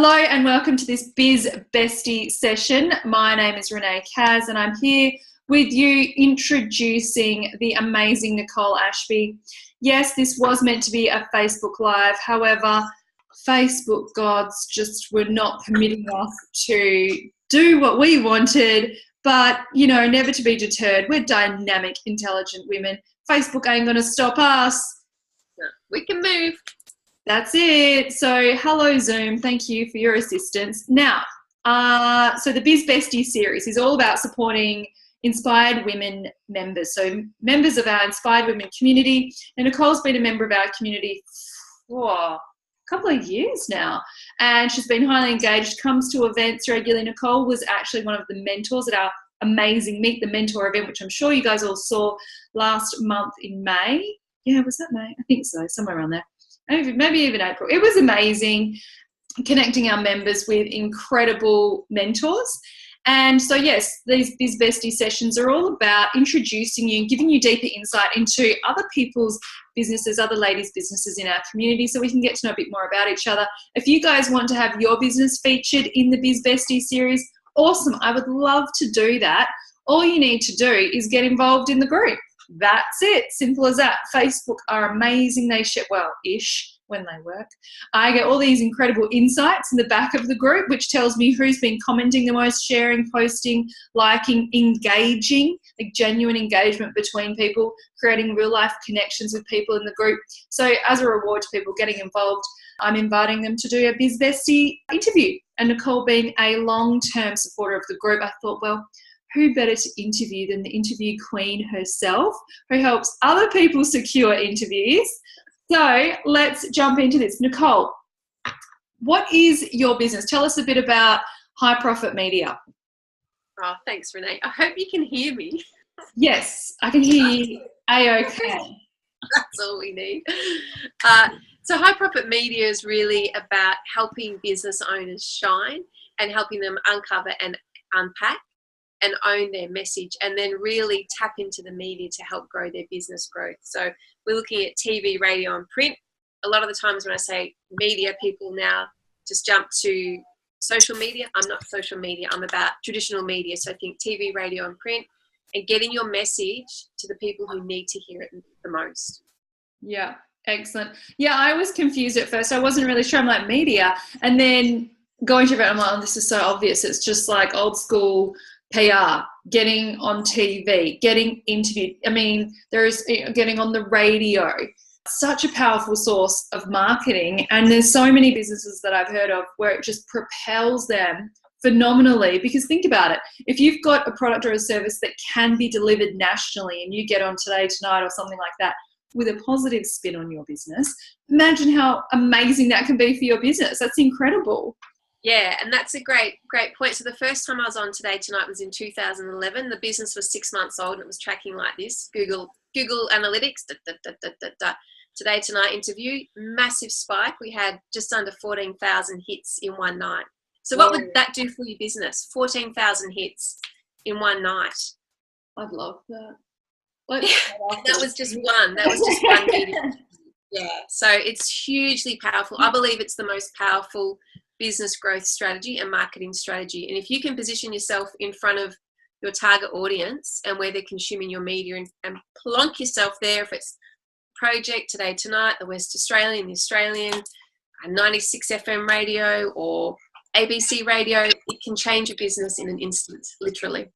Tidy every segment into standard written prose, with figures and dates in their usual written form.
Hello and welcome to this Biz Bestie session. My name is Renee, Kacz, and I'm here with you introducing the amazing Nicole Ashby. Yes, this was meant to be a Facebook Live. However, Facebook gods just were not permitting us to do what we wanted, but, you know, never to be deterred. We're dynamic, intelligent women. Facebook ain't going to stop us. We can move. That's it. So hello, Zoom. Thank you for your assistance. Now, so the Biz Bestie series is all about supporting inspired women members. So members of our Inspired Women community. And Nicole's been a member of our community for a couple of years now. And she's been highly engaged, comes to events regularly. Nicole was actually one of the mentors at our amazing Meet the Mentor event, which I'm sure you guys all saw last month in May. Yeah, was that May? I think so, somewhere around there. Maybe even April. It was amazing connecting our members with incredible mentors. And so, yes, these Biz Bestie sessions are all about introducing you and giving you deeper insight into other people's businesses, other ladies' businesses in our community, so we can get to know a bit more about each other. If you guys want to have your business featured in the Biz Bestie series, awesome. I would love to do that. All you need to do is get involved in the group. That's it. Simple as that. Facebook are amazing. They share, well-ish when they work. I get all these incredible insights in the back of the group, which tells me who's been commenting the most, sharing, posting, liking, engaging, like genuine engagement between people, creating real life connections with people in the group. So as a reward to people getting involved, I'm inviting them to do a Biz Bestie interview. And Nicole being a long-term supporter of the group, I thought, well, who better to interview than the interview queen herself, who helps other people secure interviews. So let's jump into this. Nicole, what is your business? Tell us a bit about High Profit Media. Oh, thanks, Renee. I hope you can hear me. Yes, I can hear you A-OK. That's all we need. So High Profit Media is really about helping business owners shine and helping them uncover and unpack and own their message, and then really tap into the media to help grow their business growth. So we're looking at TV, radio, and print. A lot of the times when I say media, people now just jump to social media. I'm not social media. I'm about traditional media. So I think TV, radio, and print, and getting your message to the people who need to hear it the most. Yeah, excellent. Yeah, I was confused at first. I wasn't really sure. I'm like, media. And then going to it, I'm like, oh, this is so obvious. It's just like old school PR, getting on TV, getting interviewed. I mean, there's getting on the radio. Such a powerful source of marketing. And there's so many businesses that I've heard of where it just propels them phenomenally. Because think about it. If you've got a product or a service that can be delivered nationally and you get on Today, Tonight or something like that with a positive spin on your business, imagine how amazing that can be for your business. That's incredible. Yeah, and that's a great point. So the first time I was on Today Tonight was in 2011. The business was 6 months old and it was tracking like this. Google Analytics, Today Tonight interview, massive spike. We had just under 14,000 hits in one night. So what would that do for your business? 14,000 hits in one night. I'd love that. That was just one. That was just one meeting. Yeah, so it's hugely powerful. I believe it's the most powerful business growth strategy and marketing strategy. And if you can position yourself in front of your target audience and where they're consuming your media and plonk yourself there, if it's Project, Today Tonight, the West Australian, the Australian, 96 FM radio or ABC radio, it can change your business in an instant, literally.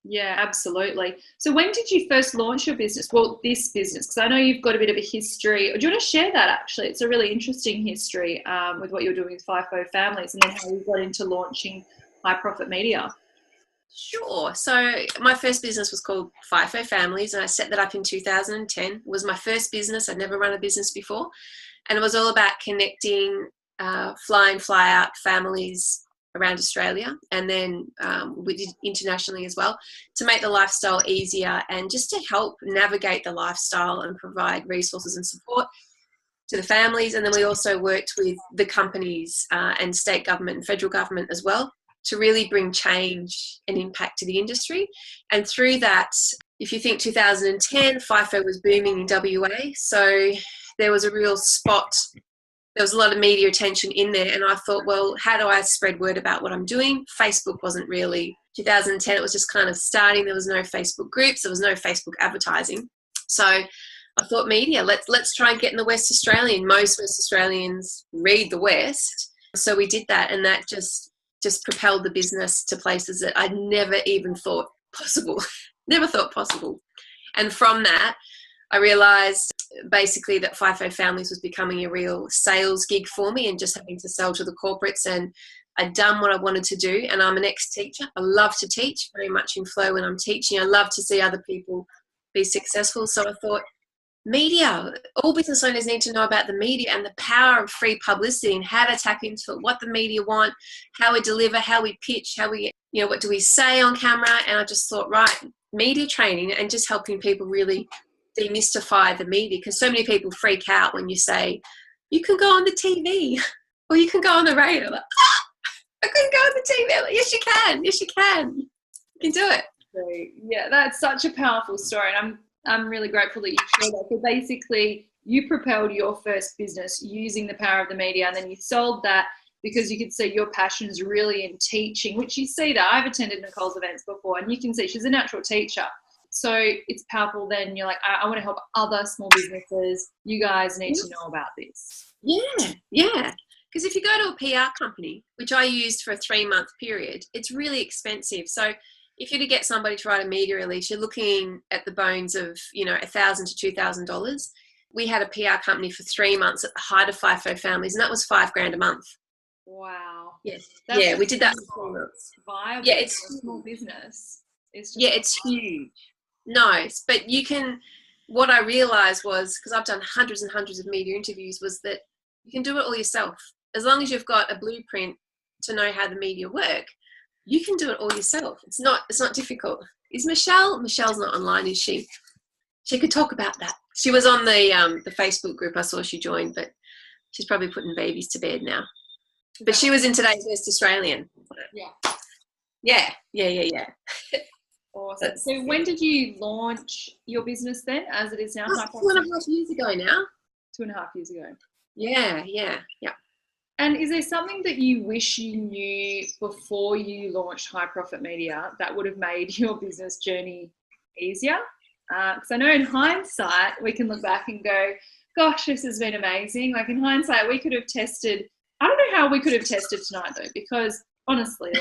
Yeah, absolutely. So when did you first launch your business? Well, this business, because I know you've got a bit of a history. Do you want to share that actually? It's a really interesting history with what you're doing with FIFO Families and then how you got into launching High Profit Media. Sure. So my first business was called FIFO Families and I set that up in 2010. It was my first business. I'd never run a business before. And it was all about connecting fly in, fly out families around Australia, and then we did internationally as well, to make the lifestyle easier and just to help navigate the lifestyle and provide resources and support to the families. And then we also worked with the companies and state government and federal government as well to really bring change and impact to the industry. And through that, if you think 2010, FIFO was booming in WA, so there was a real spot there was a lot of media attention in there, and I thought, well, how do I spread word about what I'm doing? Facebook wasn't really, 2010, it was just kind of starting. There was no Facebook groups, there was no Facebook advertising. So I thought, media, let's try and get in the West Australian. Most West Australians read the West. So we did that, and that just propelled the business to places that I'd never even thought possible. Never thought possible. And from that, I realised basically that FIFO Families was becoming a real sales gig for me, and just having to sell to the corporates. And I'd done what I wanted to do, and I'm an ex-teacher. I love to teach, very much in flow when I'm teaching. I love to see other people be successful. So I thought, media, all business owners need to know about the media and the power of free publicity, and how to tap into it, what the media want, how we deliver, how we pitch, how we, what do we say on camera. And I just thought, right, media training, and just helping people really demystify the media, because so many people freak out when you say you can go on the TV or you can go on the radio. Like, I couldn't go on the TV. Like, yes, you can. Yes, you can. You can do it. Yeah, that's such a powerful story, and I'm really grateful that you shared that. So basically, you propelled your first business using the power of the media, and then you sold that because you could see your passion is really in teaching, which you see that. I've attended Nicole's events before, and you can see she's a natural teacher. So it's powerful. Then you're like, I want to help other small businesses. You guys need to know about this. Yeah. Because if you go to a PR company, which I used for a 3-month period, it's really expensive. So if you're to get somebody to write a media release, you're looking at the bones of, $1,000 to $2,000. We had a PR company for 3 months at the height of FIFO Families, and that was $5,000 a month. Wow. Yes. Yeah, we did that for 3 months. Viable. Yeah, it's a small business. It's huge. Nice. But what I realized was, because I've done hundreds and hundreds of media interviews, was that you can do it all yourself. As long as you've got a blueprint to know how the media work, you can do it all yourself. It's not difficult. Is Michelle's not online, is she? She could talk about that. She was on the Facebook group. I saw she joined, but she's probably putting babies to bed now. But she was in today's West Australian. Yeah. Awesome. So when did you launch your business then, as it is now? 2.5 years ago now. 2.5 years ago. Yeah. And is there something that you wish you knew before you launched High Profit Media that would have made your business journey easier? Because I know in hindsight, we can look back and go, gosh, this has been amazing. Like in hindsight, we could have tested. I don't know how we could have tested tonight though, because honestly,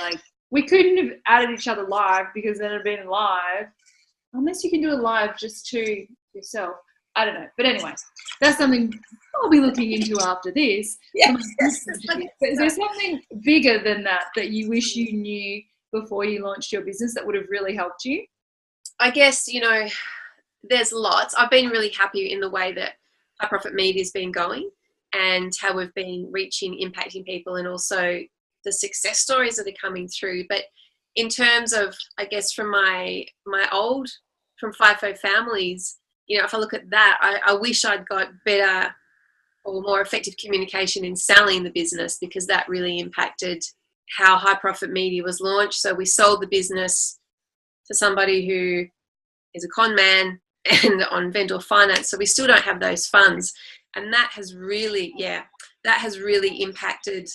we couldn't have added each other live, because then it'd been live, unless you can do it live just to yourself. I don't know. But anyway, that's something I'll be looking into after this. Yeah. But is there something bigger than that you wish you knew before you launched your business that would have really helped you? I guess, there's lots. I've been really happy in the way that High Profit Media has been going, and how we've been reaching, impacting people, and also the success stories that are coming through. But in terms of, I guess, from from FIFO Families, if I look at that, I wish I'd got better or more effective communication in selling the business, because that really impacted how High Profit Media was launched. So we sold the business to somebody who is a con man and on vendor finance. So we still don't have those funds. And that has really impacted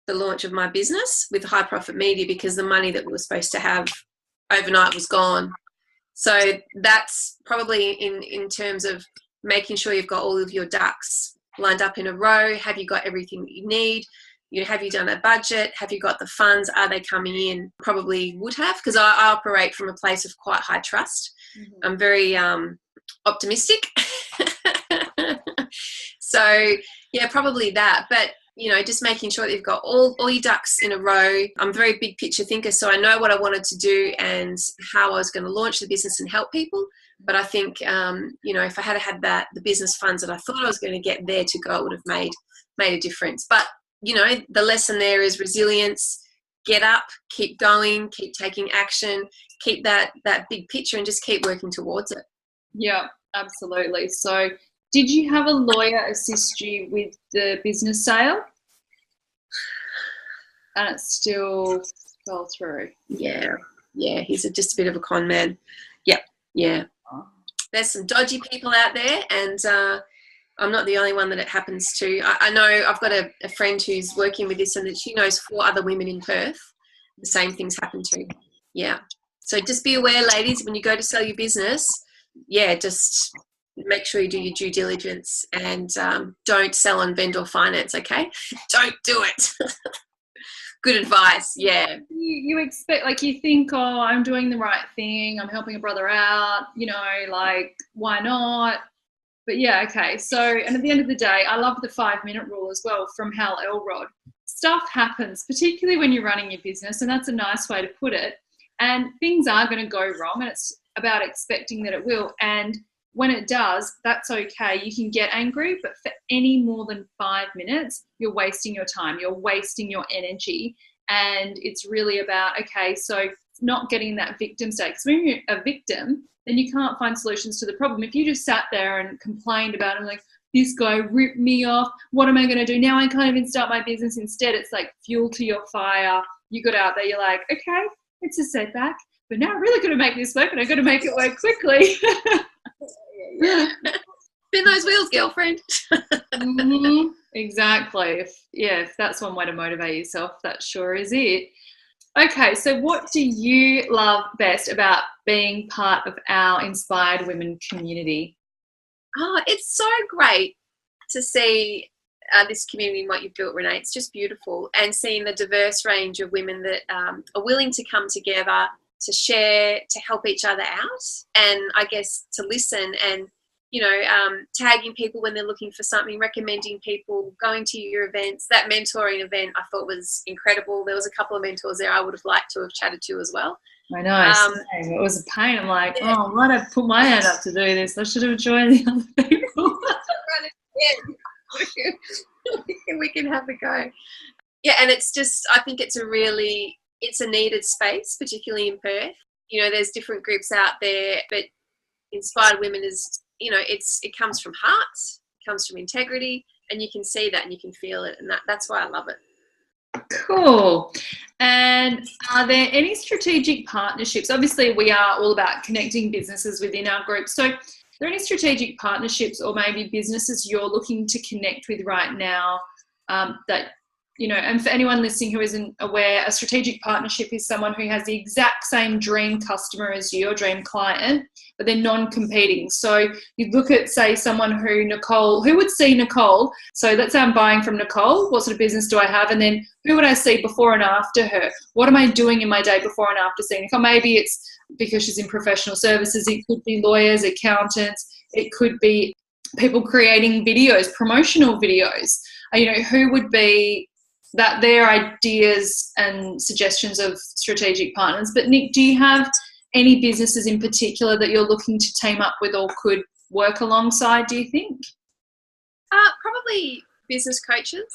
the launch of my business with High Profit Media, because the money that we were supposed to have overnight was gone. So that's probably in terms of making sure you've got all of your ducks lined up in a row. Have you got everything that you need? Have you done a budget? Have you got the funds? Are they coming in? Probably would have, because I operate from a place of quite high trust. Mm-hmm. I'm very optimistic. So yeah, probably that. But just making sure that you've got all your ducks in a row. I'm a very big picture thinker, so I know what I wanted to do and how I was going to launch the business and help people. But I think, if I had had the business funds that I thought I was going to get there to go, it would have made a difference. But, the lesson there is resilience. Get up, keep going, keep taking action, keep that big picture, and just keep working towards it. Yeah, absolutely. So did you have a lawyer assist you with the business sale? And it still fell through. Yeah, he's just a bit of a con man. Yeah. There's some dodgy people out there, and I'm not the only one that it happens to. I know I've got a friend who's working with this, and that she knows 4 other women in Perth the same things happen to. Yeah. So just be aware, ladies, when you go to sell your business, just make sure you do your due diligence, and don't sell on vendor finance, okay? Don't do it. Good advice, yeah. You expect, like, you think, oh, I'm doing the right thing, I'm helping a brother out, like, why not? But yeah, okay. So, and at the end of the day, I love the 5-minute rule as well from Hal Elrod. Stuff happens, particularly when you're running your business, and that's a nice way to put it. And things are going to go wrong, and it's about expecting that it will. And when it does, that's okay. You can get angry, but for any more than 5 minutes, you're wasting your time, you're wasting your energy. And it's really about, okay, so not getting that victim state. Because when you're a victim, then you can't find solutions to the problem. If you just sat there and complained about it, like, this guy ripped me off, what am I going to do? Now I can't even start my business. Instead, it's like fuel to your fire. You got out there, you're like, okay, it's a setback, but now I'm really going to make this work, and I've got to make it work quickly. Yeah. Spin those wheels, girlfriend. Exactly. If that's one way to motivate yourself, that sure is it. Okay, so what do you love best about being part of our Inspired Women community? Oh, it's so great to see this community and what you've built, Renee. It's just beautiful, and seeing the diverse range of women that are willing to come together to share, to help each other out, and I guess to listen, and tagging people when they're looking for something, recommending people, going to your events. That mentoring event I thought was incredible. There was a couple of mentors there I would have liked to have chatted to as well. I know, it was a pain. I'm like, oh, why'd I put my hand up to do this? I should have joined the other people. We can have a go. Yeah, and it's just, I think it's a needed space, particularly in Perth. There's different groups out there, but Inspired Women is, it comes from heart, it comes from integrity, and you can see that and you can feel it, and that's why I love it. Cool. And are there any strategic partnerships? Obviously, we are all about connecting businesses within our group. So are there any strategic partnerships or maybe businesses you're looking to connect with right now that, and for anyone listening who isn't aware, a strategic partnership is someone who has the exact same dream customer as you, your dream client, but they're non-competing. So you look at, say, someone who would see Nicole. So let's say I'm buying from Nicole. What sort of business do I have? And then who would I see before and after her? What am I doing in my day before and after seeing Nicole? Maybe it's because she's in professional services. It could be lawyers, accountants. It could be people creating videos, promotional videos. Who would be that their ideas and suggestions of strategic partners. But Nick, do you have any businesses in particular that you're looking to team up with or could work alongside, do you think? Probably business coaches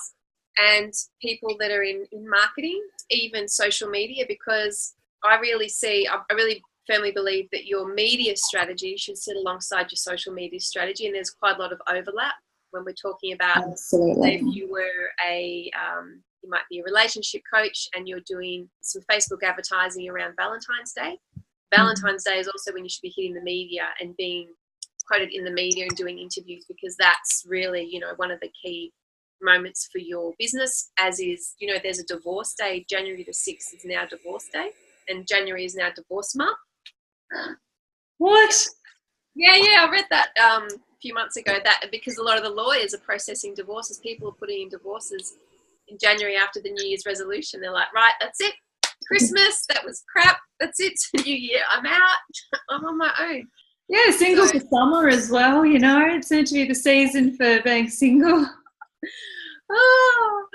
and people that are in marketing, even social media, because I really firmly believe that your media strategy should sit alongside your social media strategy, and there's quite a lot of overlap when we're talking about. Absolutely. If you were you might be a relationship coach and you're doing some Facebook advertising around Valentine's Day. Valentine's Day is also when you should be hitting the media and being quoted in the media and doing interviews, because that's really, one of the key moments for your business, as is, there's a divorce day. January the 6th is now divorce day, and January is now divorce month. What? Yeah, I read that a few months ago, that because a lot of the lawyers are processing divorces, people are putting in divorces in January after the New Year's resolution. They're like, right, that's it. Christmas, that was crap. That's it. New Year, I'm out. I'm on my own. Yeah, single for summer as well, It's meant to be the season for being single. Oh,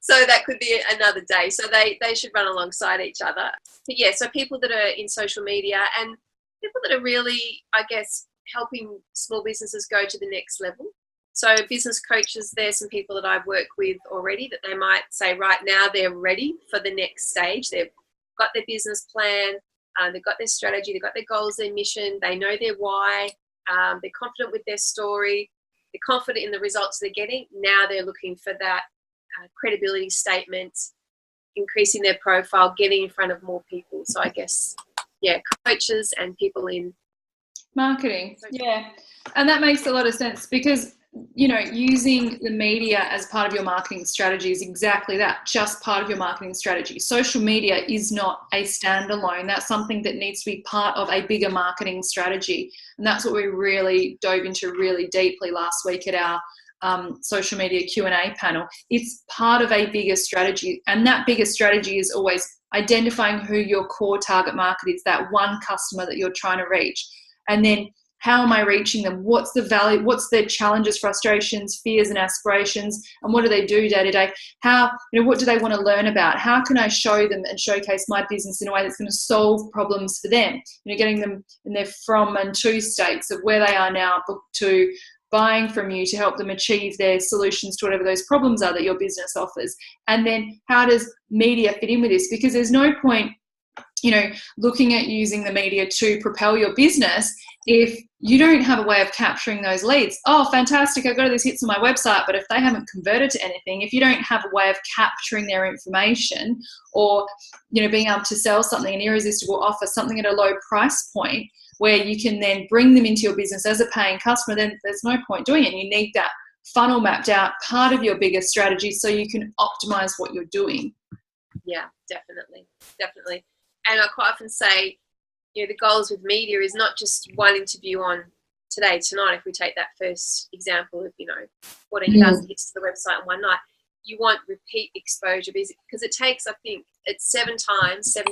so that could be another day. So they should run alongside each other. But yeah, so people that are in social media and people that are really, I guess, helping small businesses go to the next level. So business coaches, there's some people that I've worked with already that they might say right now they're ready for the next stage. They've got their business plan, they've got their strategy, they've got their goals, their mission, they know their why, they're confident with their story, they're confident in the results they're getting. Now they're looking for that credibility statement, increasing their profile, getting in front of more people. So I guess, yeah, coaches and people in marketing. Yeah, and that makes a lot of sense, because using the media as part of your marketing strategy is exactly that, just part of your marketing strategy. Social media is not a standalone. That's something that needs to be part of a bigger marketing strategy. And that's what we really dove into really deeply last week at our social media Q&A panel. It's part of a bigger strategy. And that bigger strategy is always identifying who your core target market is, that one customer that you're trying to reach. And then how am I reaching them? What's the value? What's their challenges, frustrations, fears, and aspirations? And what do they do day to day? What do they want to learn about? How can I show them and showcase my business in a way that's going to solve problems for them? Getting them in their from and to states of where they are now to buying from you to help them achieve their solutions to whatever those problems are that your business offers. And then how does media fit in with this? Because there's no point looking at using the media to propel your business if you don't have a way of capturing those leads. Oh, fantastic, I've got all these hits on my website, but if they haven't converted to anything, if you don't have a way of capturing their information or, being able to sell something, an irresistible offer, something at a low price point where you can then bring them into your business as a paying customer, then there's no point doing it. You need that funnel mapped out, part of your bigger strategy, so you can optimize what you're doing. Yeah, definitely. And I quite often say, the goals with media is not just one interview on today, tonight, if we take that first example of, 14,000 hits to the website in one night. You want repeat exposure because it takes, I think, it's 7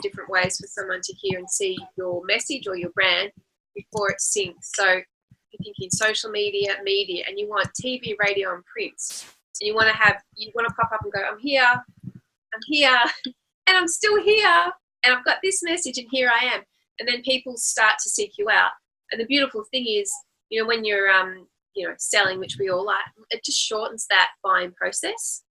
different ways for someone to hear and see your message or your brand before it syncs. So you're thinking social media, and you want TV, radio, and print. And you want to pop up and go, I'm here, and I'm still here. And I've got this message and here I am. And then people start to seek you out. And the beautiful thing is, when you're, selling, which we all like, it just shortens that buying process.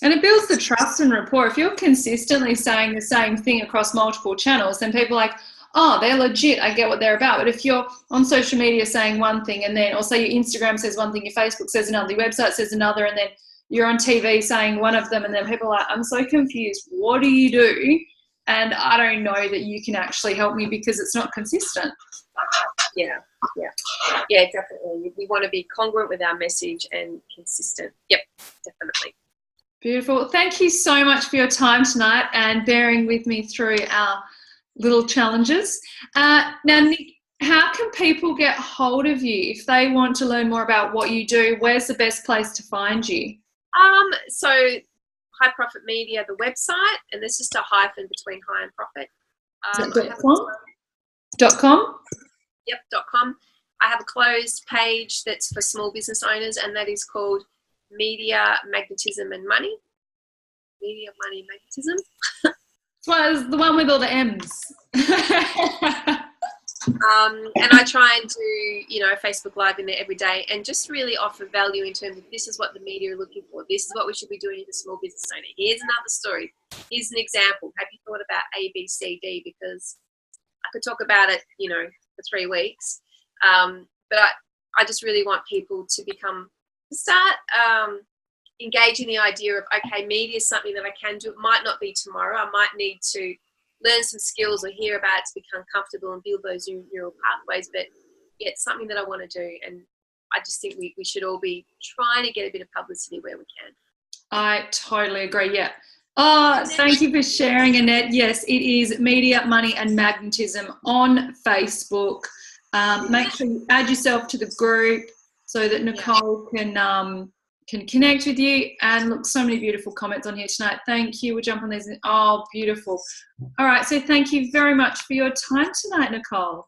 And it builds the trust and rapport. If you're consistently saying the same thing across multiple channels, then people are like, oh, they're legit, I get what they're about. But if you're on social media saying one thing and then also your Instagram says one thing, your Facebook says another, your website says another, and then you're on TV saying one of them, and then people are like, I'm so confused. What do you do? And I don't know that you can actually help me because it's not consistent. Yeah, definitely. We want to be congruent with our message and consistent. Yep, definitely. Beautiful. Thank you so much for your time tonight and bearing with me through our little challenges. Now, Nick, how can people get hold of you if they want to learn more about what you do? Where's the best place to find you? So High Profit Media, the website, and there's just a hyphen between high and profit. Is that .com? Yep, .com. I have a closed page that's for small business owners, and that is called Media, Magnetism and Money. Media, Money, Magnetism. Well, it's the one with all the M's. And I try and do, a Facebook Live in there every day and just really offer value in terms of this is what the media are looking for. This is what we should be doing as a small business owner. Here's another story. Here's an example. Have you thought about A, B, C, D? Because I could talk about it, for 3 weeks. But I just really want people to start engaging the idea of, okay, media is something that I can do. It might not be tomorrow. I might need to learn some skills or hear about it to become comfortable and build those neural pathways. But yeah, it's something that I want to do. And I just think we should all be trying to get a bit of publicity where we can. I totally agree. Yeah. Oh, thank you for sharing, Annette. Yes, it is Media, Money and Magnetism on Facebook. Make sure you add yourself to the group so that Nicole can connect with you. And look, so many beautiful comments on here tonight. Thank you. We'll jump on these. Oh, beautiful. All right. So thank you very much for your time tonight, Nicole.